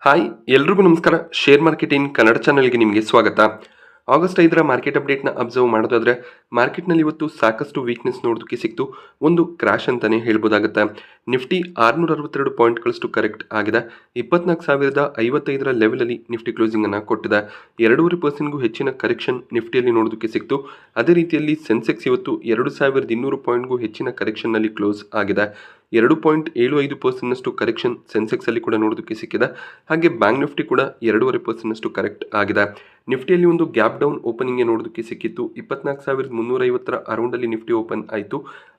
Hi ಎಲ್ರಿಗೂ ನಮಸ್ಕಾರ. Share market in Kannada ಚಾನಲ್ಗೆ ನಿಮಗೆ ಸ್ವಾಗತ. ಆಗಸ್ಟ್ 5ರ ಮಾರ್ಕೆಟ್ ಅಪ್ಡೇಟ್ನ ಅಬ್ಸರ್ವ್ ಮಾಡೋದಾದ್ರೆ ಮಾರ್ಕೆಟ್ನಲ್ಲಿ ಇವತ್ತು ಸಾಕಷ್ಟು ವೀಕ್ನೆಸ್ ನೋಡೋದಕ್ಕೆ ಸಿಕ್ತು. ಒಂದು ಕ್ರಾಶ್ ಅಂತಾನೆ ಹೇಳ್ಬೋದಾಗುತ್ತೆ. ನಿಫ್ಟಿ 662 ಪಾಯಿಂಟ್ಗಳಷ್ಟು ಕರೆಕ್ಟ್ ಆಗಿದೆ. 24,055ರ ಲೆವೆಲಲ್ಲಿ ನಿಫ್ಟಿ ಕ್ಲೋಸಿಂಗ್ ಅನ್ನು ಕೊಟ್ಟಿದೆ. 2.5%ಗೂ ಹೆಚ್ಚಿನ ಕರೆಕ್ಷನ್ ನಿಫ್ಟಿಯಲ್ಲಿ ನೋಡೋದಕ್ಕೆ ಸಿಕ್ತು. ಅದೇ ರೀತಿಯಲ್ಲಿ ಸೆನ್ಸೆಕ್ಸ್ ಇವತ್ತು 2,200 ಪಾಯಿಂಟ್ಗೂ ಹೆಚ್ಚಿನ ಕರೆಕ್ಷನ್ನಲ್ಲಿ ಕ್ಲೋಸ್ ಆಗಿದೆ. 2.75%ನಷ್ಟು ಕರೆಕ್ಷನ್ ಸೆನ್ಸೆಕ್ಸ್ ಅಲ್ಲಿ ಕೂಡ ನೋಡೋದಕ್ಕೆ ಸಿಕ್ಕಿದೆ. ಹಾಗೆ ಬ್ಯಾಂಕ್ ನಿಫ್ಟಿ ಕೂಡ 2.5%ನಷ್ಟು ಕರೆಕ್ಟ್ ಆಗಿದೆ. ನಿಫ್ಟಿಯಲ್ಲಿ ಒಂದು ಗ್ಯಾಪ್ ಡೌನ್ ಓಪನಿಂಗ್ ನೋಡೋದಕ್ಕೆ ಸಿಕ್ಕಿತ್ತು. 24,350ರ ಅರೌಂಡಲ್ಲಿ ನಿಫ್ಟಿ ಓಪನ್ ಆಯಿತು.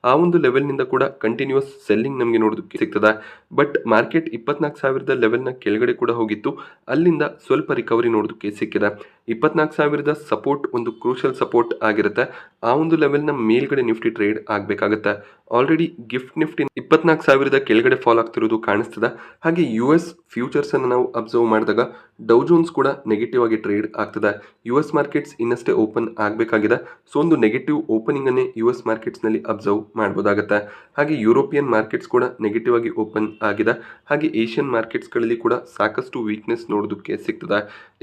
ಆ ಒಂದು ಲೆವೆಲ್ನಿಂದ ಕೂಡ ಕಂಟಿನ್ಯೂಸ್ ಸೆಲ್ಲಿಂಗ್ ನಮಗೆ ನೋಡೋದಕ್ಕೆ ಸಿಗ್ತದೆ. ಬಟ್ ಮಾರ್ಕೆಟ್ 24,000ದ ಲೆವೆಲ್ನ ಕೆಳಗಡೆ ಕೂಡ ಹೋಗಿತ್ತು. ಅಲ್ಲಿಂದ ಸ್ವಲ್ಪ ರಿಕವರಿ ನೋಡೋದಕ್ಕೆ ಸಿಕ್ಕಿದೆ. 24,000ದ ಸಪೋರ್ಟ್ ಒಂದು ಕ್ರೂಷಲ್ ಸಪೋರ್ಟ್ ಆಗಿರುತ್ತೆ. ಆ ಒಂದು ಲೆವೆಲ್ನ ಮೇಲ್ಗಡೆ ನಿಫ್ಟಿ ಟ್ರೇಡ್ ಆಗಬೇಕಾಗುತ್ತೆ. ಆಲ್ರೆಡಿ ಗಿಫ್ಟ್ ನಿಫ್ಟಿ 24,000ದ ಕೆಳಗಡೆ ಫಾಲ್ ಆಗ್ತಿರೋದು ಕಾಣಿಸ್ತದೆ. ಹಾಗೆ US ಫ್ಯೂಚರ್ಸ್ ಅನ್ನು ನಾವು ಅಬ್ಸರ್ವ್ ಮಾಡಿದಾಗ ಡೌ ಜೋನ್ಸ್ ಕೂಡ ನೆಗೆಟಿವ್ ಆಗಿ ಟ್ರೇಡ್ ಆಗ್ತದೆ. US ಮಾರ್ಕೆಟ್ಸ್ ಇನ್ನಷ್ಟೇ ಓಪನ್ ಆಗಬೇಕಾಗಿದೆ. ಸೊ ಒಂದು ನೆಗೆಟಿವ್ ಓಪನಿಂಗ್ ಅನ್ನೇ US ಮಾರ್ಕೆಟ್ಸ್ ನಲ್ಲಿ ಅಬ್ಸರ್ವ್ ಮಾಡಬಹುದಾಗುತ್ತೆ. ಹಾಗೆ ಯುರೋಪಿಯನ್ ಮಾರ್ಕೆಟ್ಸ್ ಕೂಡ ನೆಗೆಟಿವ್ ಆಗಿ ಓಪನ್ ಆಗಿದೆ. ಹಾಗೆ ಏಷ್ಯನ್ ಮಾರ್ಕೆಟ್ಸ್ ಗಳಲ್ಲಿ ಕೂಡ ಸಾಕಷ್ಟು ವೀಕ್ನೆಸ್ ನೋಡೋದಕ್ಕೆ ಸಿಗ್ತದೆ.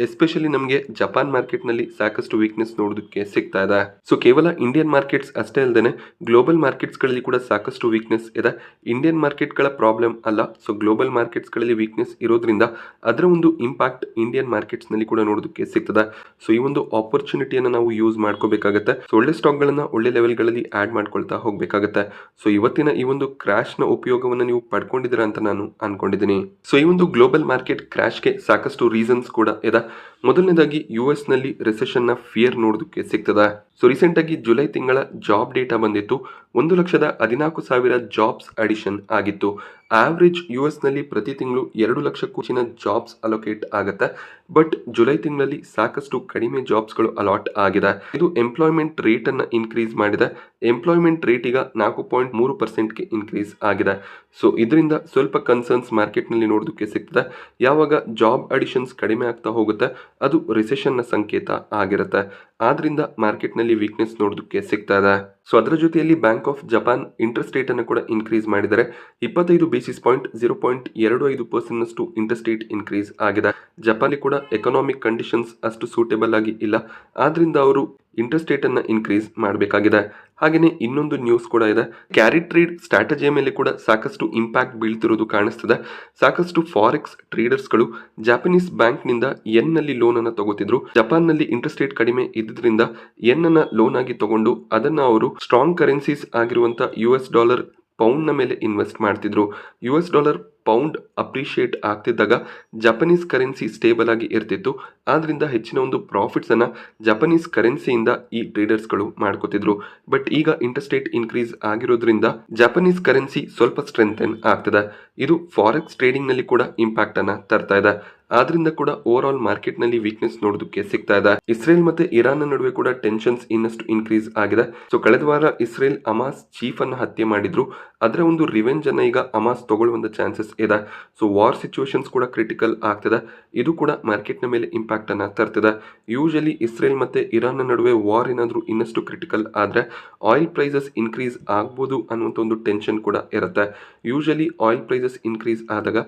ಎಸ್ಪೆಷಲಿ ನಮಗೆ ಜಪಾನ್ ಮಾರ್ಕೆಟ್ ನಲ್ಲಿ ಸಾಕಷ್ಟು ವೀಕ್ನೆಸ್ ನೋಡೋದಕ್ಕೆ ಸಿಗ್ತಾ ಇದೆ. ಸೊ ಕೇವಲ ಇಂಡಿಯನ್ ಮಾರ್ಕೆಟ್ಸ್ ಅಷ್ಟೇ ಅಲ್ಲದೆ ಗ್ಲೋಬಲ್ ಮಾರ್ಕೆಟ್ಸ್ ಗಳಲ್ಲಿ ಕೂಡ ಸಾಕಷ್ಟು ವೀಕ್ನೆಸ್ ಇದೆ. ಇಂಡಿಯನ್ ಮಾರ್ಕೆಟ್ಗಳ ಪ್ರಾಬ್ಲಮ್ ಅಲ್ಲ. ಸೊ ಗ್ಲೋಬಲ್ ಮಾರ್ಕೆಟ್ಸ್ಗಳಲ್ಲಿ ವೀಕ್ನೆಸ್ ಇರೋದ್ರಿಂದ ಅದರ ಒಂದು ಇಂಪ್ಯಾಕ್ಟ್ ಇಂಡಿಯನ್ ಮಾರ್ಕೆಟ್ಸ್ನಲ್ಲಿ ಕೂಡ ನೋಡೋದಕ್ಕೆ ಸಿಗ್ತದೆ. ಸೊ ಈ ಒಂದು ಆಪರ್ಚುನಿಟಿಯನ್ನು ನಾವು ಯೂಸ್ ಮಾಡ್ಕೋಬೇಕಾಗತ್ತೆ. ಸೊ ಒಳ್ಳೆ ಸ್ಟಾಕ್ಗಳನ್ನ ಒಳ್ಳೆ ಲೆವೆಲ್ಗಳಲ್ಲಿ ಆಡ್ ಮಾಡ್ಕೊಳ್ತಾ ಹೋಗಬೇಕಾಗತ್ತೆ. ಸೊ ಇವತ್ತಿನ ಈ ಒಂದು ಕ್ರಾಶ್ನ ಉಪಯೋಗವನ್ನು ನೀವು ಪಡ್ಕೊಂಡಿದ್ದೀರಾ ಅಂತ ನಾನು ಅನ್ಕೊಂಡಿದ್ದೀನಿ. ಸೊ ಈ ಒಂದು ಗ್ಲೋಬಲ್ ಮಾರ್ಕೆಟ್ ಕ್ರಾಶ್ಗೆ ಸಾಕಷ್ಟು ರೀಸನ್ಸ್ ಕೂಡ ಇದೆ. ಮೊದಲನೇದಾಗಿ US ನಲ್ಲಿ ರಿಸೆಷನ್ನ ಫಿಯರ್ ನೋಡೋದಕ್ಕೆ ಸಿಗ್ತದೆ. ಸೊ ರೀಸೆಂಟ್ ಆಗಿ ಜುಲೈ ತಿಂಗಳ ಜಾಬ್ ಡೇಟಾ ಬಂದಿತ್ತು. 1,14,000 ಜಾಬ್ಸ್ ಅಡಿಷನ್ ಆಗಿತ್ತು. ಆವ್ರೇಜ್ US ನಲ್ಲಿ ಪ್ರತಿ ತಿಂಗಳು 2 ಲಕ್ಷಕ್ಕೂ ಹೆಚ್ಚಿನ ಜಾಬ್ಸ್ ಅಲೋಕೇಟ್ ಆಗುತ್ತೆ. ಬಟ್ ಜುಲೈ ತಿಂಗಳಲ್ಲಿ ಸಾಕಷ್ಟು ಕಡಿಮೆ ಜಾಬ್ಸ್ಗಳು ಅಲಾಟ್ ಆಗಿದೆ. ಇದು ಎಂಪ್ಲಾಯ್ಮೆಂಟ್ ರೇಟ್ ಅನ್ನ ಇನ್ಕ್ರೀಸ್ ಮಾಡಿದೆ. ಎಂಪ್ಲಾಯ್ಮೆಂಟ್ ರೇಟ್ ಈಗ 4.3%ಗೆ ಇನ್ಕ್ರೀಸ್ ಆಗಿದೆ. ಸೊ ಇದರಿಂದ ಸ್ವಲ್ಪ ಕನ್ಸರ್ನ್ಸ್ ಮಾರ್ಕೆಟ್ ನಲ್ಲಿ ನೋಡೋದಕ್ಕೆ ಸಿಗ್ತದೆ. ಯಾವಾಗ ಜಾಬ್ ಅಡಿಷನ್ಸ್ ಕಡಿಮೆ ಆಗ್ತಾ ಹೋಗುತ್ತೆ ಅದು ರಿಸೆಷನ್ನ ಸಂಕೇತ ಆಗಿರುತ್ತೆ. ಆದ್ರಿಂದ ಮಾರ್ಕೆಟ್ ನಲ್ಲಿ ವೀಕ್ನೆಸ್ ನೋಡೋದಕ್ಕೆ ಸಿಗ್ತಾ ಇದೆ. ಸೊ ಅದರ ಜೊತೆಯಲ್ಲಿ bank of Japan interest rate ಅನ್ನು ಕೂಡ ಇನ್ಕ್ರೀಸ್ ಮಾಡಿದರೆ 25 ಬೇಸಿಸ್ ಪಾಯಿಂಟ್ 0.25% ನಷ್ಟು ಇಂಟ್ರೆಸ್ಟ್ ರೇಟ್ ಇನ್ಕ್ರೀಸ್ ಆಗಿದೆ. ಜಪಾನ್ ಕೂಡ ಎಕನಾಮಿಕ್ ಕಂಡೀಷನ್ಸ್ ಅಷ್ಟು ಸೂಟೇಬಲ್ ಆಗಿ ಇಲ್ಲ. ಆದ್ರಿಂದ ಅವರು ಇಂಟ್ರೆಸ್ಟ್ ರೇಟ್ ಅನ್ನ ಇನ್ಕ್ರೀಸ್ ಮಾಡಬೇಕಾಗಿದೆ. ಹಾಗೆಯೇ ಇನ್ನೊಂದು ನ್ಯೂಸ್ ಕೂಡ ಇದೆ. ಕ್ಯಾರಿ ಟ್ರೇಡ್ ಸ್ಟ್ರಾಟಜಿಯ ಮೇಲೆ ಕೂಡ ಸಾಕಷ್ಟು ಇಂಪ್ಯಾಕ್ಟ್ ಬೀಳ್ತಿರೋದು ಕಾಣಿಸ್ತದೆ. ಸಾಕಷ್ಟು ಫಾರೆಕ್ಸ್ ಟ್ರೇಡರ್ಸ್ಗಳು ಜಾಪನೀಸ್ ಬ್ಯಾಂಕ್ ನಿಂದ ಯೆನ್ ನಲ್ಲಿ ಲೋನ್ ಅನ್ನು ತಗೋತಿದ್ರು. ಜಪಾನ್ ನಲ್ಲಿ ಇಂಟ್ರೆಸ್ಟ್ ರೇಟ್ ಕಡಿಮೆ ಇದ್ರಿಂದ ಯೆನ್ ಅನ್ನ ಲೋನ್ ಆಗಿ ತಗೊಂಡು ಅದನ್ನ ಅವರು ಸ್ಟ್ರಾಂಗ್ ಕರೆನ್ಸೀಸ್ ಆಗಿರುವಂತ US ಡಾಲರ್ ಪೌಂಡ್ ನ ಮೇಲೆ ಇನ್ವೆಸ್ಟ್ ಮಾಡ್ತಿದ್ರು. US ಡಾಲರ್ ಪೌಂಡ್ ಅಪ್ರಿಷಿಯೇಟ್ ಆಗ್ತಿದ್ದಾಗ ಜಪನೀಸ್ ಕರೆನ್ಸಿ ಸ್ಟೇಬಲ್ ಆಗಿ ಇರ್ತಿತ್ತು. ಆದ್ರಿಂದ ಹೆಚ್ಚಿನ ಒಂದು ಪ್ರಾಫಿಟ್ಸ್ ಅನ್ನ ಜಪನೀಸ್ ಕರೆನ್ಸಿಯಿಂದ ಈ ಟ್ರೇಡರ್ಸ್ಗಳು ಮಾಡ್ಕೋತಿದ್ರು. ಬಟ್ ಈಗ ಇಂಟ್ರೆಸ್ಟ್ ರೇಟ್ ಇನ್ಕ್ರೀಸ್ ಆಗಿರೋದ್ರಿಂದ ಜಪನೀಸ್ ಕರೆನ್ಸಿ ಸ್ವಲ್ಪ ಸ್ಟ್ರೆಂಥೆನ್ ಆಗ್ತದೆ. ಇದು ಫಾರೆಕ್ಸ್ ಟ್ರೇಡಿಂಗ್ ನಲ್ಲಿ ಕೂಡ ಇಂಪ್ಯಾಕ್ಟ್ ಅನ್ನ ತರ್ತಾ ಇದೆ. ಆದ್ರಿಂದ ಕೂಡ ಓವರ್ ಆಲ್ ಮಾರ್ಕೆಟ್ ನಲ್ಲಿ ವೀಕ್ನೆಸ್ ನೋಡೋದಕ್ಕೆ ಸಿಗ್ತಾ ಇದೆ. ಇಸ್ರೇಲ್ ಮತ್ತೆ ಇರಾನ್ ನಡುವೆ ಕೂಡ ಟೆನ್ಷನ್ಸ್ ಇನ್ನಷ್ಟು ಇನ್ಕ್ರೀಸ್ ಆಗಿದೆ. ಸೊ ಕಳೆದ ವಾರ ಇಸ್ರೇಲ್ ಹಮಾಸ್ ಚೀಫ್ ಅನ್ನು ಹತ್ಯೆ ಮಾಡಿದ್ರು. ಅದರ ಒಂದು ರಿವೆಂಜ್ ಅನ್ನ ಈಗ ಹಮಾಸ್ ತಗೊಳ್ಳುವಂತ ಚಾನ್ಸಸ್ ಇದೆ. ಸೊ ವಾರ್ ಸಿಚುವೇಶನ್ಸ್ ಕೂಡ ಕ್ರಿಟಿಕಲ್ ಆಗ್ತದೆ. ಇದು ಕೂಡ ಮಾರ್ಕೆಟ್ ನ ಮೇಲೆ ಇಂಪ್ಯಾಕ್ಟ್ ಅನ್ನ ತರ್ತಿದೆ. ಯೂಶಲಿ ಇಸ್ರೇಲ್ ಮತ್ತೆ ಇರಾನ್ ನಡುವೆ ವಾರ್ ಏನಾದ್ರೂ ಇನ್ನಷ್ಟು ಕ್ರಿಟಿಕಲ್ ಆದ್ರೆ ಆಯಿಲ್ ಪ್ರೈಸಸ್ ಇನ್ಕ್ರೀಸ್ ಆಗ್ಬೋದು ಅನ್ನುವಂತ ಒಂದು ಟೆನ್ಷನ್ ಕೂಡ ಇರುತ್ತೆ. ಯೂಶಲಿ ಆಯಿಲ್ ಪ್ರೈಸಸ್ ಇನ್ಕ್ರೀಸ್ ಆದಾಗ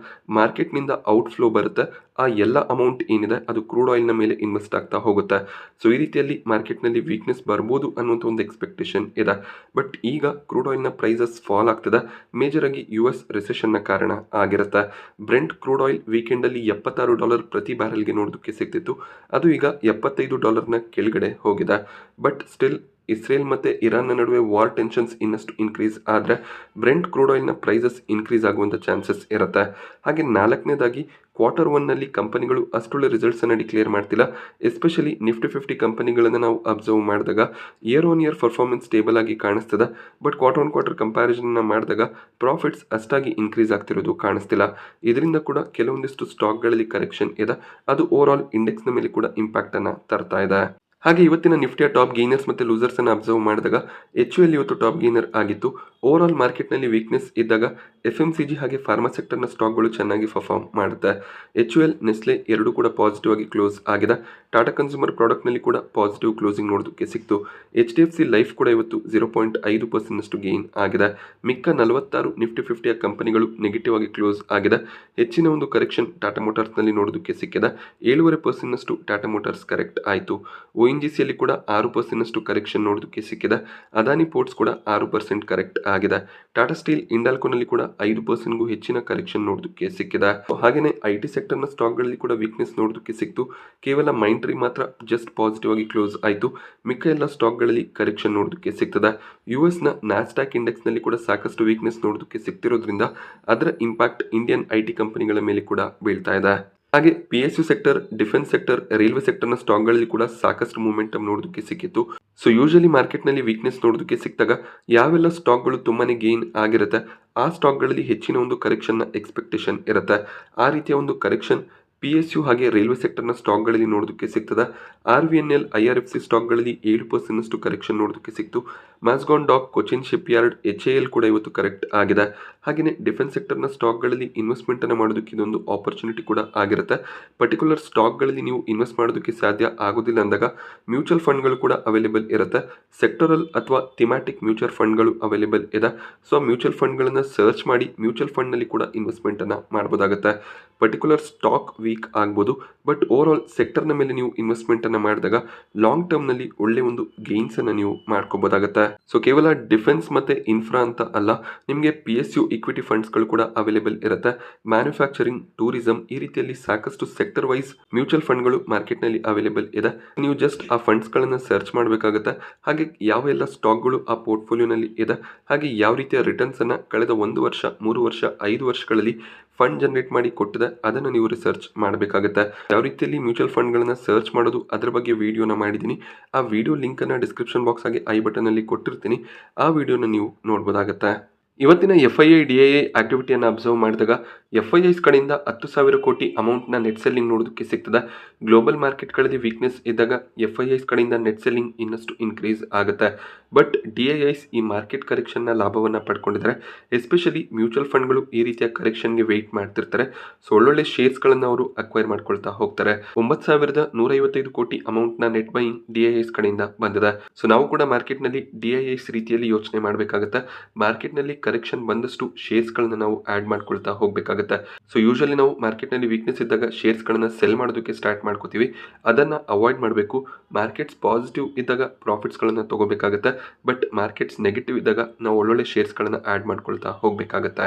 ಮಾರ್ಕೆಟ್ ನಿಂದ ಔಟ್ ಫ್ಲೋ ಬರುತ್ತೆ. ಆ ಎಲ್ಲ ಅಮೌಂಟ್ ಏನಿದೆ ಅದು ಕ್ರೂಡ್ ಆಯಿಲ್ ನ ಮೇಲೆ ಇನ್ವೆಸ್ಟ್ ಆಗ್ತಾ ಹೋಗುತ್ತೆ. ಸೊ ಈ ರೀತಿಯಲ್ಲಿ ಮಾರ್ಕೆಟ್ ನಲ್ಲಿ ವೀಕ್ನೆಸ್ ಬರ್ಬೋದು ಅನ್ನುವಂತ ಒಂದು ಎಕ್ಸ್ಪೆಕ್ಟೇಷನ್ ಇದೆ. ಬಟ್ ಈಗ ಕ್ರೂಡ್ ಆಯಿಲ್ ನ ಪ್ರೈಸಸ್ ಫಾಲ್ ಆಗ್ತದೆ. ಮೇಜರ್ ಆಗಿ US ರಿಸೆಷನ್ ನ ಕಾರಣ ಆಗಿರುತ್ತೆ. ಬ್ರೆಂಟ್ ಕ್ರೂಡ್ ಆಯಿಲ್ ವೀಕೆಂಡ್ ಅಲ್ಲಿ $76 ಪ್ರತಿ ಬ್ಯಾರೆಲ್ಗೆ ನೋಡೋದಕ್ಕೆ ಸಿಗ್ತಿತ್ತು. ಅದು ಈಗ $75 ನ ಕೆಳಗಡೆ ಹೋಗಿದೆ. ಬಟ್ ಸ್ಟಿಲ್ ಇಸ್ರೇಲ್ ಮತ್ತೆ ಇರಾನ್ ನಡುವೆ ವಾರ್ ಟೆನ್ಷನ್ಸ್ ಇನ್ನಷ್ಟು ಇನ್ಕ್ರೀಸ್ ಆದ್ರೆ ಬ್ರೆಂಟ್ ಕ್ರೂಡ್ ಆಯಿಲ್ ನ ಪ್ರೈಸಸ್ ಇನ್ಕ್ರೀಸ್ ಆಗುವಂತ ಚಾನ್ಸಸ್ ಇರುತ್ತೆ. ಹಾಗೆ ನಾಲ್ಕನೇದಾಗಿ Q1 ನಲ್ಲಿ ಕಂಪನಿಗಳು ಅಷ್ಟೊಳ್ಳೆ ರಿಸಲ್ಟ್ಸ್ ಅನ್ನ ಡಿಕ್ಲೇರ್ ಮಾಡ್ತಿಲ್ಲ. ಎಸ್ಪೆಷಲಿ ನಿಫ್ಟಿ 50 ಕಂಪನಿಗಳನ್ನ ನಾವು ಅಬ್ಸರ್ವ್ ಮಾಡಿದಾಗ year on year performance stable ಆಗಿ ಕಾಣಿಸ್ತದೆ. ಬಟ್ ಕ್ವಾರ್ಟರ್ ಕಂಪ್ಯಾರಿಸನ್ ಮಾಡಿದಾಗ ಪ್ರಾಫಿಟ್ಸ್ ಅಷ್ಟಾಗಿ ಇನ್ಕ್ರೀಸ್ ಆಗ್ತಿರೋದು ಕಾಣಿಸ್ತಿಲ್ಲ. ಇದರಿಂದ ಕೂಡ ಕೆಲವೊಂದಿಷ್ಟು ಸ್ಟಾಕ್ಗಳಲ್ಲಿ ಕರೆಕ್ಷನ್ ಇದೆ. ಅದು ಓವರ್ ಆಲ್ ಇಂಡೆಕ್ಸ್ ನ ಮೇಲೆ ಕೂಡ ಇಂಪ್ಯಾಕ್ಟ್ ಅನ್ನ ತರ್ತಾ ಇದೆ. ಹಾಗೆ ಇವತ್ತಿನ ನಿಫ್ಟಿಯ ಟಾಪ್ ಗೇನರ್ಸ್ ಮತ್ತು ಲೂಸರ್ಸ್ ಅನ್ನು ಅಬ್ಸರ್ವ್ ಮಾಡಿದಾಗ HUL ಇವತ್ತು ಟಾಪ್ ಗೇನರ್ ಆಗಿತ್ತು. ಓವರ್ ಆಲ್ ಮಾರ್ಕೆಟ್ನಲ್ಲಿ ವೀಕ್ನೆಸ್ ಇದ್ದಾಗ FMCG ಹಾಗೆ ಫಾರ್ಮಾ ಸೆಕ್ಟರ್ನ ಸ್ಟಾಕ್ಗಳು ಚೆನ್ನಾಗಿ ಪರ್ಫಾರ್ಮ್ ಮಾಡುತ್ತೆ. HUL, ನೆಸ್ಲೆ ಎರಡೂ ಕೂಡ ಪಾಸಿಟಿವ್ ಆಗಿ ಕ್ಲೋಸ್ ಆಗಿದೆ. ಟಾಟಾ ಕನ್ಸ್ಯೂಮರ್ ಪ್ರಾಡಕ್ಟ್ನಲ್ಲಿ ಕೂಡ ಪಾಸಿಟಿವ್ ಕ್ಲೋಸಿಂಗ್ ನೋಡೋದಕ್ಕೆ ಸಿಕ್ತು. HDFC ಲೈಫ್ ಕೂಡ ಇವತ್ತು 0.5% ಗೇನ್ ಆಗಿದೆ. ಮಿಕ್ಕ 46 ನಿಫ್ಟಿ 50ಯ ಕಂಪನಿಗಳು ನೆಗೆಟಿವ್ ಆಗಿ ಕ್ಲೋಸ್ ಆಗಿದೆ. ಹೆಚ್ಚಿನ ಒಂದು ಕರೆಕ್ಷನ್ ಟಾಟಾ ಮೋಟಾರ್ಸ್ನಲ್ಲಿ ನೋಡೋದಕ್ಕೆ ಸಿಕ್ಕಿದೆ. 7.5% ಟಾಟಾ ಮೋಟಾರ್ಸ್ ಕರೆಕ್ಟ್ ಆಯಿತು. ONGCಯಲ್ಲಿ ಕೂಡ 6% ಕರೆಕ್ಷನ್ ನೋಡೋದಕ್ಕೆ ಸಿಕ್ಕಿದೆ. ಅದಾನಿ ಪೋರ್ಟ್ಸ್ ಕೂಡ 6% ಕರೆಕ್ಟ್ ಆಗಿದೆ. ಟಾಟಾ ಸ್ಟೀಲ್, ಇಂಡಾಲ್ಕೋನಲ್ಲಿ ಕೂಡ 5%ಗೂ ಹೆಚ್ಚಿನ ಕರೆಕ್ಷನ್ ನೋಡೋದಕ್ಕೆ ಸಿಕ್ಕಿದೆ. ಹಾಗೆಯೇ IT ಸೆಕ್ಟರ್ನ ಸ್ಟಾಕ್ಗಳಲ್ಲಿ ಕೂಡ ವೀಕ್ನೆಸ್ ನೋಡೋದಕ್ಕೆ ಸಿಕ್ತು. ಕೇವಲ ಮೈಂಟ್ರಿ ಮಾತ್ರ ಜಸ್ಟ್ ಪಾಸಿಟಿವ್ ಆಗಿ ಕ್ಲೋಸ್ ಆಯಿತು. ಮಿಕ್ಕ ಎಲ್ಲ ಸ್ಟಾಕ್ಗಳಲ್ಲಿ ಕರೆಕ್ಷನ್ ನೋಡೋದಕ್ಕೆ ಸಿಗ್ತದೆ. US ನ ನ್ಯಾಸ್ಡಾಕ್ ಇಂಡೆಕ್ಸ್ನಲ್ಲಿ ಕೂಡ ಸಾಕಷ್ಟು ವೀಕ್ನೆಸ್ ನೋಡೋದಕ್ಕೆ ಸಿಗ್ತಿರೋದ್ರಿಂದ ಅದರ ಇಂಪ್ಯಾಕ್ಟ್ ಇಂಡಿಯನ್ IT ಕಂಪನಿಗಳ ಮೇಲೆ ಕೂಡ ಬೀಳ್ತಾ ಇದೆ. ಹಾಗೆ PSU sector, defence sector, railway ಸೆಕ್ಟರ್ನ ಸ್ಟಾಕ್ಗಳಲ್ಲಿ ಕೂಡ ಸಾಕಷ್ಟು ಮೂಮೆಂಟಮ್ ನೋಡೋದಕ್ಕೆ ಸಿಕ್ಕಿತ್ತು. ಸೊ ಯೂಶಲಿ ಮಾರ್ಕೆಟ್ನಲ್ಲಿ ವೀಕ್ನೆಸ್ ನೋಡೋದಕ್ಕೆ ಸಿಕ್ಕಿದಾಗ ಯಾವೆಲ್ಲ ಸ್ಟಾಕ್ಗಳು ತುಂಬಾನೇ ಗೇನ್ ಆಗಿರುತ್ತೆ ಆ ಸ್ಟಾಕ್ಗಳಲ್ಲಿ ಹೆಚ್ಚಿನ ಒಂದು ಕರೆಕ್ಷನ್ನ ಎಕ್ಸ್ಪೆಕ್ಟೇಷನ್ ಇರುತ್ತೆ. ಆ ರೀತಿಯ ಒಂದು ಕರೆಕ್ಷನ್ PSU ಹಾಗೆ ರೈಲ್ವೆ ಸೆಕ್ಟರ್ನ ಸ್ಟಾಕ್ಗಳಲ್ಲಿ ನೋಡೋದಕ್ಕೆ ಸಿಗ್ತದೆ. RVNL, IRFC ಸ್ಟಾಕ್ಗಳಲ್ಲಿ 7% ಕರೆಕ್ಷನ್ ನೋಡೋದಕ್ಕೆ ಸಿಕ್ತು. Mazagon dock, Cochin shipyard, HAL ಕೂಡ ಇವತ್ತು ಕರೆಕ್ಟ್ ಆಗಿದೆ. ಹಾಗೆಯೇ ಡಿಫೆನ್ಸ್ ಸೆಕ್ಟರ್ನ ಸ್ಟಾಕ್ಗಳಲ್ಲಿ ಇನ್ವೆಸ್ಟ್ಮೆಂಟ್ ಅನ್ನು ಮಾಡೋದಕ್ಕೆ ಇದೊಂದು ಆಪರ್ಚುನಿಟಿ ಕೂಡ ಆಗಿರುತ್ತೆ. ಪರ್ಟಿಕ್ಯುಲರ್ ಸ್ಟಾಕ್ಗಳಲ್ಲಿ ನೀವು ಇನ್ವೆಸ್ಟ್ ಮಾಡೋದಕ್ಕೆ ಸಾಧ್ಯ ಆಗೋದಿಲ್ಲ ಅಂದಾಗ ಮ್ಯೂಚುವಲ್ ಫಂಡ್ಗಳು ಕೂಡ ಅವೈಲೇಬಲ್ ಇರುತ್ತೆ. ಸೆಕ್ಟರಲ್ ಅಥವಾ ಥಿಮ್ಯಾಟಿಕ್ ಮ್ಯೂಚುವಲ್ ಫಂಡ್ಗಳು ಅವೈಲೇಬಲ್ ಇದೆ. ಸೊ ಮ್ಯೂಚುವಲ್ ಫಂಡ್ಗಳನ್ನು ಸರ್ಚ್ ಮಾಡಿ ಮ್ಯೂಚುವಲ್ ಫಂಡ್ನಲ್ಲಿ ಕೂಡ ಇನ್ವೆಸ್ಟ್ಮೆಂಟ್ ಅನ್ನು ಮಾಡಬಹುದಾಗುತ್ತೆ. ಪರ್ಟಿಕ್ಯುಲರ್ ಸ್ಟಾಕ್ ವೀಕ್ ಆಗ್ಬೋದು, ಬಟ್ ಓವರ್ ಆಲ್ ಸೆಕ್ಟರ್ನ ಮೇಲೆ ನೀವು ಇನ್ವೆಸ್ಟ್ಮೆಂಟ್ ಅನ್ನು ಮಾಡಿದಾಗ ಲಾಂಗ್ ಟರ್ಮ್ನಲ್ಲಿ ಒಳ್ಳೆ ಒಂದು ಗೇನ್ಸ್ ಅನ್ನು ನೀವು ಮಾಡ್ಕೋಬಹುದಾಗುತ್ತೆ. ಸೊ ಕೇವಲ ಡಿಫೆನ್ಸ್ ಮತ್ತೆ ಇನ್ಫ್ರಾ ಅಂತ ಅಲ್ಲ, ನಿಮಗೆ PSU ಇಕ್ವಿಟಿ ಫಂಡ್ಸ್ಗಳು ಕೂಡ ಅವೈಲೇಬಲ್ ಇರುತ್ತೆ. ಮ್ಯಾನುಫ್ಯಾಕ್ಚರಿಂಗ್, ಟೂರಿಸಂ, ಈ ರೀತಿಯಲ್ಲಿ ಸಾಕಷ್ಟು ಸೆಕ್ಟರ್ ವೈಸ್ ಮ್ಯೂಚುವಲ್ ಫಂಡ್ಗಳು ಮಾರ್ಕೆಟ್ನಲ್ಲಿ ಅವೈಲೇಬಲ್ ಇದೆ. ನೀವು ಜಸ್ಟ್ ಆ ಫಂಡ್ಸ್ಗಳನ್ನು ಸರ್ಚ್ ಮಾಡಬೇಕಾಗುತ್ತೆ. ಹಾಗೆ ಯಾವ ಎಲ್ಲ ಸ್ಟಾಕ್ಗಳು ಆ ಪೋರ್ಟ್ಫೋಲಿಯೋನಲ್ಲಿ ಇದೆ, ಹಾಗೆ ಯಾವ ರೀತಿಯ ರಿಟರ್ನ್ಸ್ ಅನ್ನು ಕಳೆದ 1 ವರ್ಷ, 3 ವರ್ಷ, 5 ವರ್ಷಗಳಲ್ಲಿ ಫಂಡ್ ಜನರೇಟ್ ಮಾಡಿ ಕೊಟ್ಟಿದೆ ಅದನ್ನು ನೀವು ರಿಸರ್ಚ್ ಮಾಡಬೇಕಾಗುತ್ತೆ. ಯಾವ ರೀತಿಯಲ್ಲಿ ಮ್ಯೂಚುವಲ್ ಫಂಡ್ಗಳನ್ನು ಸರ್ಚ್ ಮಾಡೋದು ಅದರ ಬಗ್ಗೆ ವಿಡಿಯೋನ ಮಾಡಿದ್ದೀನಿ. ಆ ವಿಡಿಯೋ ಲಿಂಕನ್ನು ಡಿಸ್ಕ್ರಿಪ್ಷನ್ ಬಾಕ್ಸ್ ಆಗಿ ಐ ಬಟನಲ್ಲಿ ಕೊಟ್ಟಿರ್ತೀನಿ. ಆ ವಿಡಿಯೋನ ನೀವು ನೋಡ್ಬೋದಾಗುತ್ತೆ. ಇವತ್ತಿನ FII DII ಆಕ್ಟಿವಿಟಿಯನ್ನು ಅಬ್ಸರ್ವ್ ಮಾಡಿದಾಗ FIIs ಕಡೆಯಿಂದ 10,000 ಕೋಟಿ ಅಮೌಂಟ್ನ ನೆಟ್ ಸೆಲ್ಲಿಂಗ್ ನೋಡೋದಕ್ಕೆ ಸಿಗ್ತದೆ. ಗ್ಲೋಬಲ್ ಮಾರ್ಕೆಟ್ಗಳಲ್ಲಿ ವೀಕ್ನೆಸ್ ಇದ್ದಾಗ FIIs ಕಡೆಯಿಂದ ನೆಟ್ ಸೆಲ್ಲಿಂಗ್ ಇನ್ನಷ್ಟು ಇನ್ಕ್ರೀಸ್ ಆಗುತ್ತೆ. ಬಟ್ DIIs ಈ ಮಾರ್ಕೆಟ್ ಕರೆಕ್ಷನ್ನ ಲಾಭವನ್ನು ಪಡ್ಕೊಂಡಿದ್ದಾರೆ. ಎಸ್ಪೆಷಲಿ ಮ್ಯೂಚುವಲ್ ಫಂಡ್ಗಳು ಈ ರೀತಿಯ ಕರೆಕ್ಷನ್ಗೆ ವೆಯ್ಟ್ ಮಾಡ್ತಿರ್ತಾರೆ. ಸೊ ಒಳ್ಳೊಳ್ಳೆ ಶೇರ್ಸ್ಗಳನ್ನು ಅವರು ಅಕ್ವೈರ್ ಮಾಡ್ಕೊಳ್ತಾ ಹೋಗ್ತಾರೆ. 9,155 ಕೋಟಿ ಅಮೌಂಟ್ನ ನೆಟ್ ಬೈಯಿಂಗ್ DIIs ಕಡೆಯಿಂದ ಬಂದಿದೆ. ಸೊ ನಾವು ಕೂಡ ಮಾರ್ಕೆಟ್ನಲ್ಲಿ DIIs ರೀತಿಯಲ್ಲಿ ಯೋಚನೆ ಮಾಡಬೇಕಾಗುತ್ತೆ. ಮಾರ್ಕೆಟ್ನಲ್ಲಿ ಕರೆಕ್ಷನ್ ಬಂದಷ್ಟು ಶೇರ್ಸ್ಗಳನ್ನ ನಾವು ಆಡ್ ಮಾಡ್ಕೊಳ್ತಾ ಹೋಗಬೇಕಾಗುತ್ತೆ. ಸೊ ಯೂಶಲಿ ನಾವು ಮಾರ್ಕೆಟ್ನಲ್ಲಿ ವೀಕ್ನೆಸ್ ಇದ್ದಾಗ ಶೇರ್ಸ್ಗಳನ್ನ ಸೆಲ್ ಮಾಡೋದಕ್ಕೆ ಸ್ಟಾರ್ಟ್ ಮಾಡ್ಕೋತೀವಿ. ಅದನ್ನು ಅವಾಯ್ಡ್ ಮಾಡಬೇಕು. ಮಾರ್ಕೆಟ್ಸ್ ಪಾಸಿಟಿವ್ ಇದ್ದಾಗ ಪ್ರಾಫಿಟ್ಸ್ಗಳನ್ನು ತಗೋಬೇಕಾಗುತ್ತೆ. ಬಟ್ ಮಾರ್ಕೆಟ್ಸ್ ನೆಗೆಟಿವ್ ಇದ್ದಾಗ ನಾವು ಒಳ್ಳೊಳ್ಳೆ ಶೇರ್ಸ್ಗಳನ್ನು ಆಡ್ ಮಾಡ್ಕೊಳ್ತಾ ಹೋಗಬೇಕಾಗುತ್ತೆ.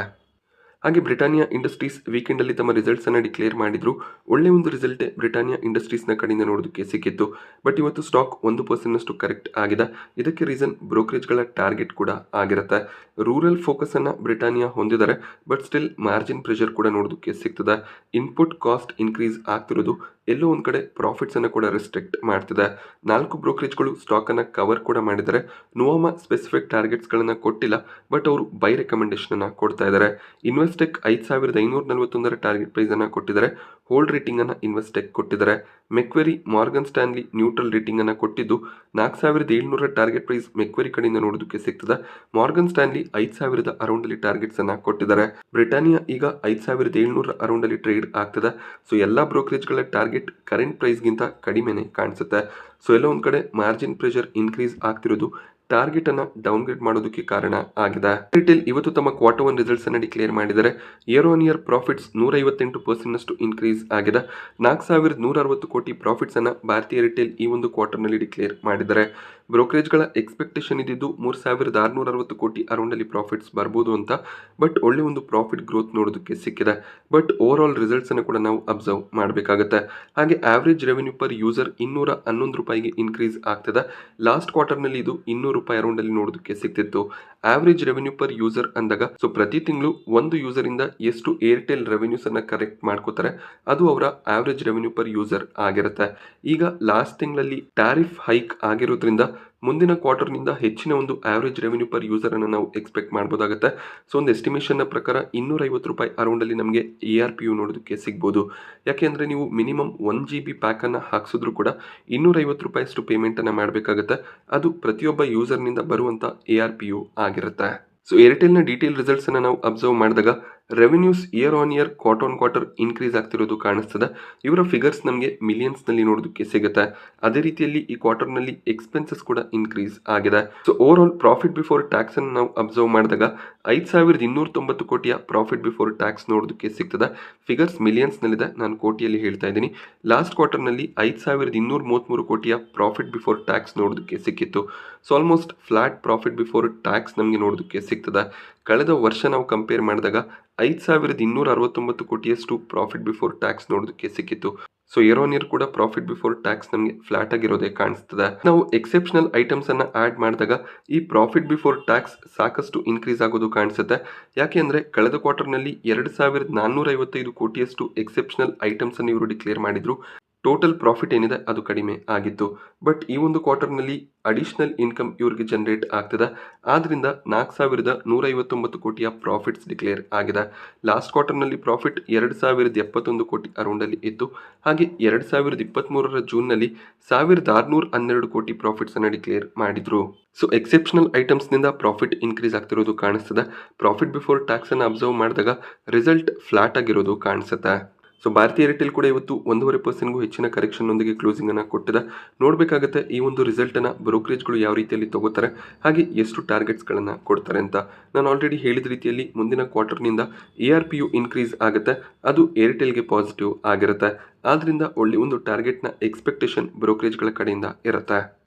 ಹಾಗೆ ಬ್ರಿಟಾನಿಯಾ ಇಂಡಸ್ಟ್ರೀಸ್ ವೀಕೆಂಡಲ್ಲಿ ತಮ್ಮ ರಿಸಲ್ಟ್ಸನ್ನು ಡಿಕ್ಲೇರ್ ಮಾಡಿದ್ರು. ಒಳ್ಳೆ ಒಂದು ರಿಸಲ್ಟೇ ಬ್ರಿಟಾನಿಯಾ ಇಂಡಸ್ಟ್ರೀಸ್ನ ಕಡೆಯಿಂದ ನೋಡೋದಕ್ಕೆ ಸಿಕ್ಕಿತ್ತು. ಬಟ್ ಇವತ್ತು ಸ್ಟಾಕ್ 1% ಕರೆಕ್ಟ್ ಆಗಿದೆ. ಇದಕ್ಕೆ ರೀಸನ್ ಬ್ರೋಕರೇಜ್ಗಳ ಟಾರ್ಗೆಟ್ ಕೂಡ ಆಗಿರುತ್ತೆ. ರೂರಲ್ ಫೋಕಸನ್ನು ಬ್ರಿಟಾನಿಯಾ ಹೊಂದಿದ್ದಾರೆ, ಬಟ್ ಸ್ಟಿಲ್ ಮಾರ್ಜಿನ್ ಪ್ರೆಷರ್ ಕೂಡ ನೋಡೋದಕ್ಕೆ ಸಿಗ್ತದೆ. ಇನ್ಪುಟ್ ಕಾಸ್ಟ್ ಇನ್ಕ್ರೀಸ್ ಆಗ್ತಿರೋದು ಎಲ್ಲೋ ಒಂದು ಕಡೆ ಪ್ರಾಫಿಟ್ಸನ್ನು ಕೂಡ ರೆಸ್ಟ್ರಿಕ್ಟ್ ಮಾಡ್ತಿದೆ. 4 ಬ್ರೋಕರೇಜ್ಗಳು ಸ್ಟಾಕನ್ನು ಕವರ್ ಕೂಡ ಮಾಡಿದ್ದಾರೆ. ನುವಾಮಾ ಸ್ಪೆಸಿಫಿಕ್ ಟಾರ್ಗೆಟ್ಸ್ಗಳನ್ನು ಕೊಟ್ಟಿಲ್ಲ, ಬಟ್ ಅವರು ಬೈ ರೆಕಮೆಂಡೇಶನ್ ಕೊಡ್ತಾ ಇದ್ದಾರೆ. ಇನ್ವೆಸ್ಟೆಕ್ 5,541 ಟಾರ್ಗೆಟ್ ಪ್ರೈಸ್ ಅನ್ನು ಕೊಟ್ಟಿದ್ದಾರೆ. ಹೋಲ್ಡ್ ರೇಟಿಂಗ್ ಅನ್ನು ಇನ್ವೆಸ್ಟೆಕ್ ಕೊಟ್ಟಿದ್ದಾರೆ. ಮೆಕ್ವೆರಿ, ಮಾರ್ಗನ್ ಸ್ಟ್ಯಾನ್ಲಿ ನ್ಯೂಟ್ರಲ್ ರೇಟಿಂಗ್ ಅನ್ನು ಕೊಟ್ಟಿದ್ದು 4,700 ಟಾರ್ಗೆಟ್ ಪ್ರೈಸ್ ಮೆಕ್ವೆರಿ ಕಡೆಯಿಂದ ನೋಡೋದಕ್ಕೆ ಸಿಗ್ತದೆ. ಮಾರ್ಗನ್ ಸ್ಟ್ಯಾನ್ಲಿ 5,000 ಅರೌಂಡಲ್ಲಿ ಟಾರ್ಗೆಟ್ಸ್ ಅನ್ನು ಕೊಟ್ಟಿದ್ದಾರೆ. ಬ್ರಿಟಾನಿಯಾ ಈಗ 5,700 ಅರೌಂಡಲ್ಲಿ ಟ್ರೇಡ್ ಆಗ್ತದೆ. ಸೊ ಎಲ್ಲ ಬ್ರೋಕರೇಜ್ಗಳ ಟಾರ್ಗೆಟ್ ಕರೆಂಟ್ ಪ್ರೈಸ್ಗಿಂತ ಕಡಿಮೆನೆ ಕಾಣಿಸುತ್ತೆ. ಸೊ ಎಲ್ಲ ಒಂದು ಕಡೆ ಮಾರ್ಜಿನ್ ಪ್ರೆಷರ್ ಇನ್ಕ್ರೀಸ್ ಆಗ್ತಿರೋದು ಟಾರ್ಗೆಟ್ ಅನ್ನು ಡೌನ್ಗ್ರೇಡ್ ಮಾಡೋದಕ್ಕೆ ಕಾರಣ ಆಗಿದೆ. ರಿಟೇಲ್ ಇವತ್ತು ತಮ್ಮ Q1 ರಿಸಲ್ಟ್ಸ್ ಅನ್ನು ಡಿಕ್ಲೇರ್ ಮಾಡಿದ್ದಾರೆ. Year on year profits 158% increase ಆಗಿದೆ. 4,160 ಕೋಟಿ ಪ್ರಾಫಿಟ್ಸ್ ಅನ್ನು ಭಾರತೀಯ ರಿಟೇಲ್ ಈ ಒಂದು ಕ್ವಾರ್ಟರ್ನಲ್ಲಿ ಡಿಕ್ಲೇರ್ ಮಾಡಿದ್ದಾರೆ. ಬ್ರೋಕರೇಜ್ಗಳ ಎಕ್ಸ್ಪೆಕ್ಟೇಷನ್ ಇದ್ದಿದ್ದು 3,660 ಕೋಟಿ ಅರೌಂಡಲ್ಲಿ ಪ್ರಾಫಿಟ್ಸ್ ಬರ್ಬೋದು ಅಂತ. ಬಟ್ ಒಳ್ಳೆ ಒಂದು ಪ್ರಾಫಿಟ್ ಗ್ರೋತ್ ನೋಡೋದಕ್ಕೆ ಸಿಕ್ಕಿದೆ. ಬಟ್ ಓವರ್ ಆಲ್ ರಿಸಲ್ಟ್ಸ್ ಅನ್ನು ಕೂಡ ನಾವು ಅಬ್ಸರ್ವ್ ಮಾಡಬೇಕಾಗುತ್ತೆ. ಹಾಗೆ ಆವರೇಜ್ ರೆವೆನ್ಯೂ ಪರ್ ಯೂಸರ್ 211 ರೂಪಾಯಿಗೆ ಇನ್ಕ್ರೀಸ್ ಆಗ್ತದೆ. ಲಾಸ್ಟ್ ಕ್ವಾರ್ಟರ್ನಲ್ಲಿ ಇದು 200 ರೂಪಾಯಿ ಅರೌಂಡಲ್ಲಿ ನೋಡೋದಕ್ಕೆ ಸಿಗ್ತಿತ್ತು. ಆವರೇಜ್ ರೆವೆನ್ಯೂ ಪರ್ ಯೂಸರ್ ಅಂದಾಗ ಸೊ ಪ್ರತಿ ತಿಂಗಳು ಒಂದು ಯೂಸರ್ ಇಂದ ಎಷ್ಟು ಏರ್ಟೆಲ್ ರೆವೆನ್ಯೂಸ್ ಅನ್ನ ಕರೆಕ್ಟ್ ಮಾಡ್ಕೋತಾರೆ ಅದು ಅವರ ಆವರೇಜ್ ರೆವೆನ್ಯೂ ಪರ್ ಯೂಸರ್ ಆಗಿರುತ್ತೆ. ಈಗ ಲಾಸ್ಟ್ ತಿಂಗಳಲ್ಲಿ ಟ್ಯಾರಿಫ್ ಹೈಕ್ ಆಗಿರೋದ್ರಿಂದ ಮುಂದಿನ ಕ್ವಾರ್ಟರ್ನಿಂದ ಹೆಚ್ಚಿನ ಒಂದು ಆವರೇಜ್ ರೆವೆನ್ಯೂ ಪರ್ ಯೂಸರನ್ನು ನಾವು ಎಕ್ಸ್ಪೆಕ್ಟ್ ಮಾಡ್ಬೋದಾಗುತ್ತೆ. ಸೊ ಒಂದು ಎಸ್ಟಿಮೇಷನ್ನ ಪ್ರಕಾರ ₹250 ಅರೌಂಡಲ್ಲಿ ನಮಗೆ ARPU ನೋಡೋದಕ್ಕೆ ಸಿಗ್ಬೋದು. ಯಾಕೆ ಅಂದರೆ ನೀವು ಮಿನಿಮಮ್ 1 GB ಪ್ಯಾಕನ್ನು ಹಾಕ್ಸಿದ್ರು ಕೂಡ ₹250 ಅಷ್ಟು ಪೇಮೆಂಟನ್ನು ಮಾಡಬೇಕಾಗುತ್ತೆ. ಅದು ಪ್ರತಿಯೊಬ್ಬ ಯೂಸರ್ನಿಂದ ಬರುವಂಥ ARPU ಆಗಿರುತ್ತೆ. ಸೊ ಏರ್ಟೆಲ್ನ ಡೀಟೇಲ್ ರಿಸಲ್ಟ್ಸನ್ನು ನಾವು ಅಬ್ಸರ್ವ್ ಮಾಡಿದಾಗ revenues year on year quarter on quarter increase ಆಗ್ತಿರೋದು ಕಾಣಿಸ್ತದೆ. ಇವರ ಫಿಗರ್ಸ್ ನಮಗೆ ಮಿಲಿಯನ್ಸ್ನಲ್ಲಿ ನೋಡೋದಕ್ಕೆ ಸಿಗುತ್ತೆ. ಅದೇ ರೀತಿಯಲ್ಲಿ ಈ ಕ್ವಾರ್ಟರ್ನಲ್ಲಿ ಎಕ್ಸ್ಪೆನ್ಸಸ್ ಕೂಡ ಇನ್ಕ್ರೀಸ್ ಆಗಿದೆ. So over all profit before tax ಅನ್ನು ನಾವು ಅಬ್ಸರ್ವ್ ಮಾಡಿದಾಗ 5,290 ಕೋಟಿಯ ಪ್ರಾಫಿಟ್ ಬಿಫೋರ್ ಟ್ಯಾಕ್ಸ್ ನೋಡೋದಕ್ಕೆ ಸಿಗ್ತದೆ. ಫಿಗರ್ಸ್ ಮಿಲಿಯನ್ಸ್ನಲ್ಲಿದೆ, ನಾನು ಕೋಟಿಯಲ್ಲಿ ಹೇಳ್ತಾ ಇದ್ದೀನಿ. ಲಾಸ್ಟ್ ಕ್ವಾರ್ಟರ್ನಲ್ಲಿ 5,233 ಕೋಟಿಯ ಪ್ರಾಫಿಟ್ ಬಿಫೋರ್ ಟ್ಯಾಕ್ಸ್ ನೋಡೋದಕ್ಕೆ ಸಿಕ್ಕಿತ್ತು. So almost flat profit before tax ನಮಗೆ ನೋಡೋದಕ್ಕೆ ಸಿಗ್ತದೆ. ಕಳೆದ ವರ್ಷ ನಾವು ಕಂಪೇರ್ ಮಾಡಿದಾಗ 5,269 ಕೋಟಿಯಷ್ಟು ಪ್ರಾಫಿಟ್ ಬಿಫೋರ್ ಟ್ಯಾಕ್ಸ್ ನೋಡೋದಕ್ಕೆ ಸಿಕ್ಕಿತ್ತು. ಸೊ ಇಯರ್ ಆನ್ ಇಯರ್ ಕೂಡ ಪ್ರಾಫಿಟ್ ಬಿಫೋರ್ ಟ್ಯಾಕ್ಸ್ ನಮಗೆ ಫ್ಲಾಟ್ ಆಗಿರೋದೇ ಕಾಣಿಸ್ತದೆ. ನಾವು ಎಕ್ಸೆಪ್ಷನಲ್ ಐಟಮ್ಸ್ ಅನ್ನ ಆಡ್ ಮಾಡಿದಾಗ ಈ ಪ್ರಾಫಿಟ್ ಬಿಫೋರ್ ಟ್ಯಾಕ್ಸ್ ಸಾಕಷ್ಟು ಇನ್ಕ್ರೀಸ್ ಆಗೋದು ಕಾಣಿಸುತ್ತೆ. ಯಾಕೆ ಅಂದರೆ ಕಳೆದ ಕ್ವಾರ್ಟರ್ನಲ್ಲಿ 2,455 ಕೋಟಿಯಷ್ಟು ಎಕ್ಸೆಪ್ಷನಲ್ ಐಟಮ್ಸ್ ಅನ್ನು ಇವರು ಡಿಕ್ಲೇರ್ ಮಾಡಿದ್ರು. ಟೋಟಲ್ ಪ್ರಾಫಿಟ್ ಏನಿದೆ ಅದು ಕಡಿಮೆ ಆಗಿತ್ತು. ಬಟ್ ಈ ಒಂದು ಕ್ವಾರ್ಟರ್ನಲ್ಲಿ ಅಡಿಷನಲ್ ಇನ್ಕಮ್ ಇವ್ರಿಗೆ ಜನರೇಟ್ ಆಗ್ತದೆ. ಆದ್ರಿಂದ 4,159 ಕೋಟಿಯ ಪ್ರಾಫಿಟ್ಸ್ ಡಿಕ್ಲೇರ್ ಆಗಿದೆ. ಲಾಸ್ಟ್ ಕ್ವಾರ್ಟರ್ನಲ್ಲಿ ಪ್ರಾಫಿಟ್ 2,071 ಕೋಟಿ ಅರೌಂಡಲ್ಲಿ ಇತ್ತು. ಹಾಗೆ 2023 ಜೂನ್ನಲ್ಲಿ 1,612 ಕೋಟಿ ಪ್ರಾಫಿಟ್ಸ್ ಅನ್ನು ಡಿಕ್ಲೇರ್ ಮಾಡಿದ್ರು. ಸೊ ಎಕ್ಸೆಪ್ಷನಲ್ ಐಟಮ್ಸ್ನಿಂದ ಪ್ರಾಫಿಟ್ ಇನ್ಕ್ರೀಸ್ ಆಗ್ತಿರೋದು ಕಾಣಿಸ್ತದೆ. ಪ್ರಾಫಿಟ್ ಬಿಫೋರ್ ಟ್ಯಾಕ್ಸ್ ಅನ್ನು ಅಬ್ಸರ್ವ್ ಮಾಡಿದಾಗ ರಿಸಲ್ಟ್ ಫ್ಲಾಟ್ ಆಗಿರೋದು ಕಾಣಿಸುತ್ತೆ. ಸೊ ಭಾರತೀಯ ಏರ್ಟೆಲ್ ಕೂಡ ಇವತ್ತು 1.5%ಗೂ ಹೆಚ್ಚಿನ ಕರೆಕ್ಷನ್ನೊಂದಿಗೆ ಕ್ಲೋಸಿಂಗ್ ಅನ್ನು ಕೊಟ್ಟಿದೆ. ನೋಡಬೇಕಾಗುತ್ತೆ ಈ ಒಂದು ರಿಸಲ್ಟನ್ನು ಬ್ರೋಕರೇಜ್ಗಳು ಯಾವ ರೀತಿಯಲ್ಲಿ ತಗೋತಾರೆ, ಹಾಗೆ ಎಷ್ಟು ಟಾರ್ಗೆಟ್ಸ್ಗಳನ್ನು ಕೊಡ್ತಾರೆ ಅಂತ. ನಾನು ಆಲ್ರೆಡಿ ಹೇಳಿದ ರೀತಿಯಲ್ಲಿ ಮುಂದಿನ ಕ್ವಾರ್ಟರ್ನಿಂದ ARPU ಇನ್ಕ್ರೀಸ್ ಆಗುತ್ತೆ. ಅದು ಏರ್ಟೆಲ್ಗೆ ಪಾಸಿಟಿವ್ ಆಗಿರುತ್ತೆ. ಆದ್ದರಿಂದ ಒಳ್ಳೆ ಒಂದು ಟಾರ್ಗೆಟ್ನ ಎಕ್ಸ್ಪೆಕ್ಟೇಷನ್ ಬ್ರೋಕರೇಜ್ಗಳ ಕಡೆಯಿಂದ ಇರುತ್ತೆ.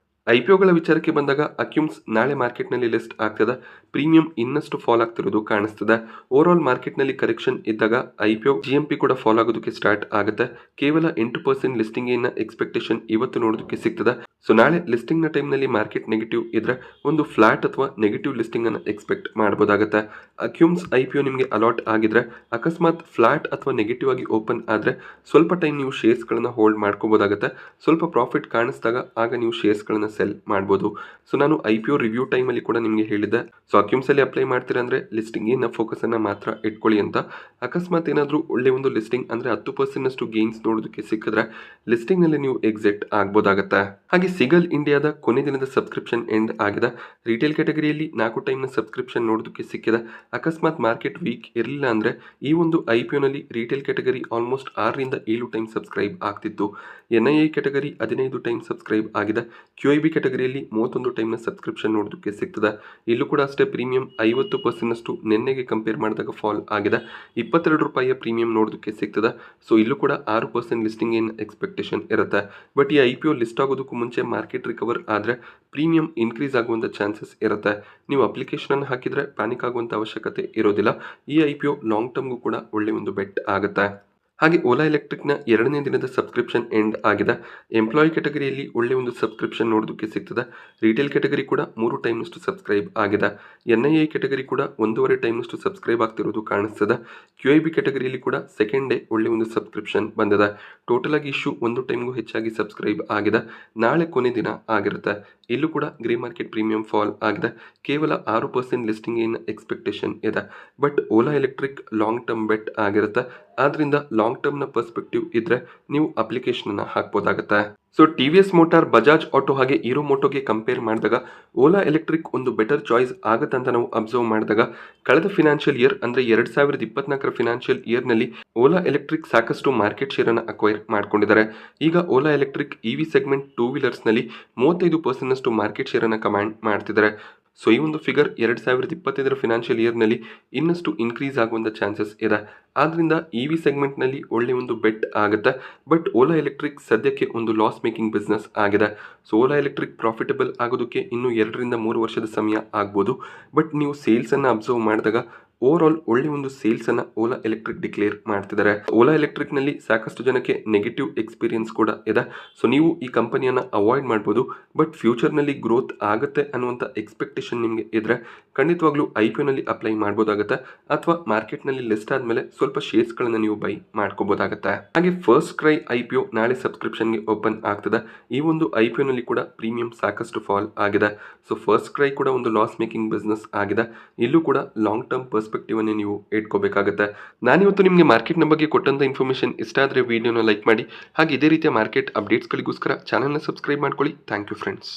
IPOಗಳ ವಿಚಾರಕ್ಕೆ ಬಂದಾಗ ಅಕ್ಯೂಮ್ಸ್ ನಾಳೆ ಮಾರ್ಕೆಟ್ನಲ್ಲಿ ಲಿಸ್ಟ್ ಆಗ್ತದೆ. ಪ್ರೀಮಿಯಂ ಇನ್ನಷ್ಟು ಫಾಲ್ ಆಗ್ತಿರೋದು ಕಾಣಿಸ್ತದೆ. ಓವರ್ ಆಲ್ ಮಾರ್ಕೆಟ್ನಲ್ಲಿ ಕರೆಕ್ಷನ್ ಇದ್ದಾಗ IPO GMP ಕೂಡ ಫಾಲ್ ಆಗೋದಕ್ಕೆ ಸ್ಟಾರ್ಟ್ ಆಗುತ್ತೆ. ಕೇವಲ 8% ಲಿಸ್ಟಿಂಗ್ ಏನ ಎಕ್ಸ್ಪೆಕ್ಟೇಷನ್ ಇವತ್ತು ನೋಡೋದಕ್ಕೆ ಸಿಗ್ತದೆ. ಸೊ ನಾಳೆ ಲಿಸ್ಟಿಂಗ್ನ ಟೈಮ್ನಲ್ಲಿ ಮಾರ್ಕೆಟ್ ನೆಗೆಟಿವ್ ಇದ್ರೆ ಒಂದು ಫ್ಲಾಟ್ ಅಥವಾ ನೆಗೆಟಿವ್ ಲಿಸ್ಟಿಂಗ್ ಅನ್ನು ಎಕ್ಸ್ಪೆಕ್ಟ್ ಮಾಡಬಹುದಾಗುತ್ತೆ. ಅಕ್ಯೂಮ್ಸ್ IPO ನಿಮಗೆ ಅಲಾಟ್ ಆಗಿದ್ರೆ ಅಕಸ್ಮಾತ್ ಫ್ಲಾಟ್ ಅಥವಾ ನೆಗೆಟಿವ್ ಆಗಿ ಓಪನ್ ಆದರೆ ಸ್ವಲ್ಪ ಟೈಮ್ ನೀವು ಶೇರ್ಸ್ಗಳನ್ನು ಹೋಲ್ಡ್ ಮಾಡ್ಕೋಬಹುದಾಗುತ್ತೆ. ಸ್ವಲ್ಪ ಪ್ರಾಫಿಟ್ ಕಾಣಿಸಿದಾಗ ಆಗ ನೀವು ಶೇರ್ಸ್ಗಳನ್ನು ಸೆಲ್ ಮಾಡ್ಬೋದು. ಸೊ ನಾನು IPO ರಿವ್ಯೂ ಟೈಮಲ್ಲಿ ಕೂಡ ನಿಮಗೆ ಹೇಳಿದ್ದೆ. ಸೊ ಅಕ್ಯೂಮ್ಸ್ ಅಲ್ಲಿ ಅಪ್ಲೈ ಮಾಡ್ತೀರಾ ಅಂದ್ರೆ ಲಿಸ್ಟಿಂಗ್ ಏನ ಫೋಕಸ್ ಅನ್ನ ಮಾತ್ರ ಇಟ್ಕೊಳ್ಳಿ ಅಂತ. ಅಕಸ್ಮಾತ್ ಏನಾದರೂ ಒಳ್ಳೆ ಒಂದು ಲಿಸ್ಟಿಂಗ್ ಅಂದ್ರೆ 10% ಅಷ್ಟು ಗೇನ್ಸ್ ನೋಡೋದಕ್ಕೆ ಸಿಕ್ಕಿದ್ರೆ ಲಿಸ್ಟಿಂಗ್ ನಲ್ಲಿ ನೀವು ಎಕ್ಸಿಟ್ ಆಗ್ಬೋದಾಗತ್ತೆ. ಹಾಗೆ ಸಿಗಲ್ ಇಂಡಿಯಾದ ಕೊನೆ ದಿನದ ಸಬ್ಸ್ಕ್ರಿಪ್ಷನ್ ಎಂಡ್ ಆಗಿದೆ. ರಿಟೇಲ್ ಕ್ಯಾಟಗರಿಯಲ್ಲಿ 4 ಟೈಮ್ನ ಸಬ್ಸ್ಕ್ರಿಪ್ಷನ್ ನೋಡೋದಕ್ಕೆ ಸಿಕ್ಕಿದೆ. ಅಕಸ್ಮಾತ್ ಮಾರ್ಕೆಟ್ ವೀಕ್ ಇರಲಿಲ್ಲ ಅಂದ್ರೆ ಈ ಒಂದು IPO ನಲ್ಲಿ ರಿಟೇಲ್ ಕ್ಯಾಟಗರಿ ಆಲ್ಮೋಸ್ಟ್ 6 ರಿಂದ 7 ಟೈಮ್ ಸಬ್ಸ್ಕ್ರೈಬ್ ಆಗ್ತಿತ್ತು. NII ಕ್ಯಾಟಗರಿ 15 ಟೈಮ್ ಸಬ್ಸ್ಕ್ರೈಬ್ ಆಗಿದೆ. QIB ಕ್ಯಾಟಗರಿಯಲ್ಲಿ 31 ಟೈಮ್ನ ಸಬ್ಸ್ಕ್ರಿಪ್ಷನ್ ನೋಡೋದಕ್ಕೆ ಸಿಗ್ತದೆ. ಇಲ್ಲೂ ಕೂಡ ಅಷ್ಟೇ ಪ್ರೀಮಿಯಂ 50% ಅಷ್ಟು ನಿನ್ನೆಗೆ ಕಂಪೇರ್ ಮಾಡಿದಾಗ ಫಾಲ್ ಆಗಿದೆ. ₹22 ಪ್ರೀಮಿಯಂ ನೋಡೋದಕ್ಕೆ ಸಿಗ್ತದೆ. ಸೊ ಇಲ್ಲೂ ಕೂಡ 6% ಲಿಸ್ಟಿಂಗ್ ಏನ್ ಎಕ್ಸ್ಪೆಕ್ಟೇಷನ್ ಇರುತ್ತೆ. ಬಟ್ ಈ IPO ಲಿಸ್ಟ್ ಆಗೋದಕ್ಕೂ ಮುಂಚೆ ಮಾರ್ಕೆಟ್ ರಿಕವರ್ ಆದರೆ ಪ್ರೀಮಿಯಂ ಇನ್ಕ್ರೀಸ್ ಆಗುವಂಥ ಚಾನ್ಸಸ್ ಇರುತ್ತೆ. ನೀವು ಅಪ್ಲಿಕೇಶನ್ ಅನ್ನು ಹಾಕಿದರೆ ಪ್ಯಾನಿಕ್ ಆಗುವಂಥ ಅವಶ್ಯಕತೆ ಇರೋದಿಲ್ಲ. ಈ IPO ಲಾಂಗ್ ಟರ್ಮ್ಗೂ ಕೂಡ ಒಳ್ಳೆ ಒಂದು ಬೆಟ್ ಆಗುತ್ತೆ. ಹಾಗೆ ಓಲಾ ಎಲೆಕ್ಟ್ರಿಕ್ನ 2ನೇ ದಿನದ ಸಬ್ಸ್ಕ್ರಿಪ್ಷನ್ ಎಂಡ್ ಆಗಿದೆ. ಎಂಪ್ಲಾಯಿ ಕ್ಯಾಟಗರಿಯಲ್ಲಿ ಒಳ್ಳೆ ಒಂದು ಸಬ್ಸ್ಕ್ರಿಪ್ಷನ್ ನೋಡೋದಕ್ಕೆ ಸಿಗ್ತದೆ. ರಿಟೇಲ್ ಕ್ಯಾಟಗರಿ ಕೂಡ 3 ಟೈಮ್ನಷ್ಟು ಸಬ್ಸ್ಕ್ರೈಬ್ ಆಗಿದೆ. NII ಕ್ಯಾಟಗರಿ ಕೂಡ 1.5 ಟೈಮ್ನಷ್ಟು ಸಬ್ಸ್ಕ್ರೈಬ್ ಆಗ್ತಿರೋದು ಕಾಣಿಸ್ತದೆ. QIB ಕ್ಯಾಟಗರಿಯಲ್ಲಿ ಕೂಡ ಸೆಕೆಂಡ್ ಡೇ ಒಳ್ಳೆ ಒಂದು ಸಬ್ಸ್ಕ್ರಿಪ್ಷನ್ ಬಂದಿದೆ. ಟೋಟಲ್ ಆಗಿ ಇಶ್ಯೂ 1 ಟೈಮ್ಗೂ ಹೆಚ್ಚಾಗಿ ಸಬ್ಸ್ಕ್ರೈಬ್ ಆಗಿದೆ. ನಾಳೆ ಕೊನೆ ದಿನ ಆಗಿರುತ್ತೆ. ಇಲ್ಲೂ ಕೂಡ ಗ್ರೇ ಮಾರ್ಕೆಟ್ ಪ್ರೀಮಿಯಂ ಫಾಲ್ ಆಗಿದೆ. ಕೇವಲ 6% ಲಿಸ್ಟಿಂಗ್ ಏನ್ ಎಕ್ಸ್ಪೆಕ್ಟೇಷನ್ ಇದೆ. But Ola electric long term bet ಆಗಿರುತ್ತೆ. ಆದ್ರಿಂದ ಲಾಂಗ್ ಟರ್ಮ್ನ ಪರ್ಸ್ಪೆಕ್ಟಿವ್ ಇದ್ರೆ ನೀವು ಅಪ್ಲಿಕೇಶನ್ ಅನ್ನ ಹಾಕ್ಬೋದಾಗುತ್ತೆ. So TVS motor, Bajaj auto ಹಾಗೆ ಹೀರೋ ಮೋಟೋಗೆ ಕಂಪೇರ್ ಮಾಡಿದಾಗ ಓಲಾ ಎಲೆಕ್ಟ್ರಿಕ್ ಒಂದು ಬೆಟರ್ ಚಾಯ್ಸ್ ಆಗುತ್ತೆ ಅಂತ ನಾವು ಅಬ್ಸರ್ವ್ ಮಾಡಿದಾಗ ಕಳೆದ ಫಿನಾನ್ಷಿಯಲ್ ಇಯರ್ ಅಂದ್ರೆ 2024 ಫಿನಾನ್ಷಿಯಲ್ ಇಯರ್ನಲ್ಲಿ ಓಲಾ ಎಲೆಕ್ಟ್ರಿಕ್ ಸಾಕಷ್ಟು ಮಾರ್ಕೆಟ್ ಶೇರ್ ಅನ್ನು ಅಕ್ವೈರ್ ಮಾಡ್ಕೊಂಡಿದ್ದಾರೆ. ಈಗ ಓಲಾ ಎಲೆಕ್ಟ್ರಿಕ್ EV ಸೆಗ್ಮೆಂಟ್ 2 ವೀಲರ್ಸ್ನಲ್ಲಿ 35% ಅಷ್ಟು ಮಾರ್ಕೆಟ್ ಶೇರ್ ಅನ್ನು ಕಮಾಂಡ್ ಮಾಡ್ತಿದ್ದಾರೆ. ಸೊ ಈ ಒಂದು ಫಿಗರ್ 2025 ಫಿನಾನ್ಷಿಯಲ್ ಇಯರ್ನಲ್ಲಿ ಇನ್ನಷ್ಟು ಇನ್ಕ್ರೀಸ್ ಆಗುವಂಥ ಚಾನ್ಸಸ್ ಇದೆ. ಆದ್ರಿಂದ EV ಸೆಗ್ಮೆಂಟ್ನಲ್ಲಿ ಒಳ್ಳೆ ಒಂದು ಬೆಟ್ ಆಗುತ್ತೆ. ಬಟ್ ಓಲಾ ಎಲೆಕ್ಟ್ರಿಕ್ ಸದ್ಯಕ್ಕೆ ಒಂದು ಲಾಸ್ ಮೇಕಿಂಗ್ ಬಿಸ್ನೆಸ್ ಆಗಿದೆ. ಸೊ ಓಲಾ ಎಲೆಕ್ಟ್ರಿಕ್ ಪ್ರಾಫಿಟಬಲ್ ಆಗೋದಕ್ಕೆ ಇನ್ನೂ 2 ರಿಂದ 3 ವರ್ಷದ ಸಮಯ ಆಗ್ಬೋದು. ಬಟ್ ನೀವು ಸೇಲ್ಸನ್ನು ಅಬ್ಸರ್ವ್ ಮಾಡಿದಾಗ ಓವರ್ ಆಲ್ ಒಳ್ಳೆ ಒಂದು ಸೇಲ್ಸ್ ಅನ್ನ ಓಲಾ ಎಲೆಕ್ಟ್ರಿಕ್ ಡಿಕ್ಲೇರ್ ಮಾಡ್ತಿದ್ದಾರೆ. ಓಲಾ ಎಲೆಕ್ಟ್ರಿಕ್ ನಲ್ಲಿ ಸಾಕಷ್ಟು ಜನಕ್ಕೆ ನೆಗೆಟಿವ್ ಎಕ್ಸ್ಪೀರಿಯನ್ಸ್ ಕೂಡ ಇದೆ. ಸೊ ನೀವು ಈ ಕಂಪನಿಯನ್ನ ಅವಾಯ್ಡ್ ಮಾಡ್ಬೋದು. ಬಟ್ ಫ್ಯೂಚರ್ ನಲ್ಲಿ ಗ್ರೋತ್ ಆಗುತ್ತೆ ಅನ್ನುವಂಥ ಎಕ್ಸ್ಪೆಕ್ಟೇಷನ್ ನಿಮಗೆ ಇದ್ರೆ ಖಂಡಿತವಾಗ್ಲೂ IPO ನಲ್ಲಿ ಅಪ್ಲೈ ಮಾಡ್ಬೋದಾಗುತ್ತೆ, ಅಥವಾ ಮಾರ್ಕೆಟ್ ನಲ್ಲಿ ಲಿಸ್ಟ್ ಆದ್ಮೇಲೆ ಸ್ವಲ್ಪ ಶೇರ್ಸ್ ಗಳನ್ನ ನೀವು ಬೈ ಮಾಡ್ಕೋಬಹುದಾಗುತ್ತೆ. ಹಾಗೆ ಫಸ್ಟ್ ಕ್ರೈ IPO ನಾಳೆ ಸಬ್ಸ್ಕ್ರಿಪ್ಷನ್ಗೆ ಓಪನ್ ಆಗ್ತದೆ. ಈ ಒಂದು IPO ನಲ್ಲಿ ಕೂಡ ಪ್ರೀಮಿಯಂ ಸಾಕಷ್ಟು ಫಾಲ್ ಆಗಿದೆ. ಸೊ ಫಸ್ಟ್ ಕ್ರೈ ಕೂಡ ಒಂದು ಲಾಸ್ ಮೇಕಿಂಗ್ ಬಿಸ್ನೆಸ್ ಆಗಿದೆ. ಇಲ್ಲೂ ಕೂಡ ಲಾಂಗ್ ಟರ್ಮ್ ಪರ್ಸ್ಪೆಕ್ಟಿವ್ ಅನ್ನೇ ನೀವು ಇಟ್ಕೋಬೇಕಾಗುತ್ತೆ. ನಾನಿವತ್ತು ನಿಮಗೆ ಮಾರ್ಕೆಟ್ನ ಬಗ್ಗೆ ಕೊಟ್ಟಂತ ಇನ್ಫಾರ್ಮೇಷನ್ ಇಷ್ಟ ಆದರೆ ವಿಡಿಯೋನ ಲೈಕ್ ಮಾಡಿ. ಹಾಗೆ ಇದೇ ರೀತಿಯ ಮಾರ್ಕೆಟ್ ಅಪ್ಡೇಟ್ಸ್ಗಳಿಗೋಸ್ಕರ ಚಾನಲ್ನ ಸಬ್ಸ್ಕ್ರೈಬ್ ಮಾಡ್ಕೊಳ್ಳಿ. Thank you friends.